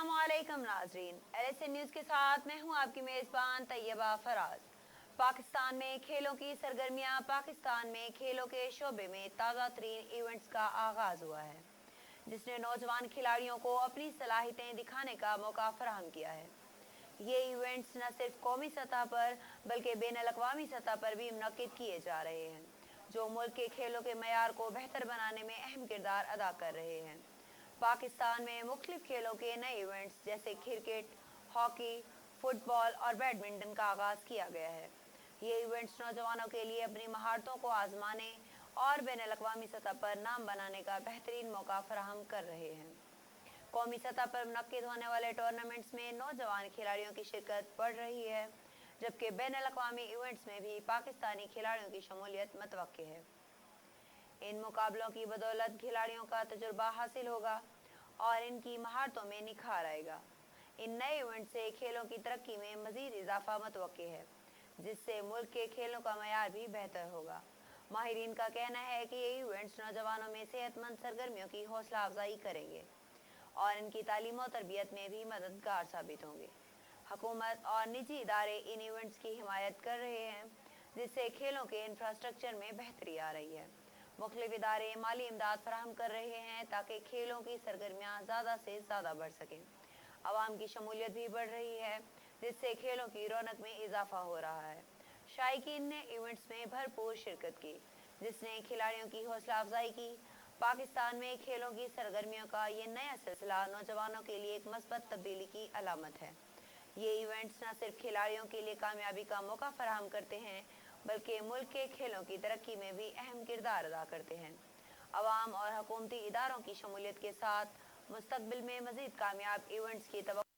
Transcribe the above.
अस्सलामुअलैकुम नाजरीन, LSN news के साथ मैं हूं आपकी मेज़बान तैयबा फराज। पाकिस्तान में खेलों की सरगर्मियां। पाकिस्तान में खेलों के शोबे में ताज़ा तरीन इवेंट्स का आगाज़ हुआ है, जिसने नौजवान खिलाड़ियों को अपनी सलाहियतें दिखाने का मौका फराहम किया है। ये इवेंट्स न सिर्फ कौमी सतह पर बल्कि बैनुल-अक़वामी सतह पर भी मुनक्किद किए जा रहे हैं, जो मुल्क के खेलों के मयार को बेहतर बनाने में अहम किरदार अदा कर रहे हैं। पाकिस्तान में मुख्तलिफ खेलों के नए इवेंट्स जैसे क्रिकेट, हॉकी, फुटबॉल और बैडमिंटन का आगाज़ किया गया है। ये इवेंट्स नौजवानों के लिए अपनी महारतों को आजमाने और बैनुल-अक़वामी सतह पर नाम बनाने का बेहतरीन मौका फराहम कर रहे हैं। कौमी सतह पर मुनक्किद होने वाले टूर्नामेंट्स में नौजवान खिलाड़ियों की शिरकत बढ़ रही है, जबकि बैनुल-अक़वामी इवेंट्स में भी पाकिस्तानी खिलाड़ियों की शमूलियत मुतवक्किल है। इन मुकाबलों की बदौलत खिलाड़ियों का तजुर्बा हासिल होगा और इनकी महारतों में निखार आएगा। इन नए इवेंट से खेलों की तरक्की में मज़ीद इजाफा मुतवक्किल है, जिससे मुल्क के खेलों का मयार भी बेहतर होगा। माहिरीन का कहना है कि ये इवेंट्स नौजवानों में सेहतमंद सरगर्मियों की हौसला अफजाई करेंगे और इनकी तालीम और तरबियत में भी मददगार साबित होंगे। हुकूमत और निजी इदारे इन इवेंट्स की हिमायत कर रहे हैं, जिससे खेलों के इंफ्रास्ट्रक्चर में बेहतरी आ रही है। मुख्तलिफ इदारे माली इमदाद फराहम कर रहे हैं ताकि खेलों की सरगर्मियाँ ज़्यादा से ज़्यादा बढ़ सकें। आवाम की शमूलियत भी बढ़ रही है, जिससे खेलों की रौनक में इजाफा हो रहा है। शायकीन ने इवेंट्स में भरपूर शिरकत की, जिसने खिलाड़ियों की हौसला अफजाई की। पाकिस्तान में खेलों की सरगर्मियों का ये नया सिलसिला नौजवानों के लिए एक मस्बत तब्दीली की अलामत है। ये इवेंट्स न सिर्फ खिलाड़ियों के लिए कामयाबी का मौका फराहम करते हैं, बल्कि मुल्क के खेलों की तरक्की में भी अहम किरदार अदा करते हैं। अवाम और हुकूमती इदारों की शमूलियत के साथ मुस्तकबिल में मज़ीद कामयाब इवेंट्स की तवक्को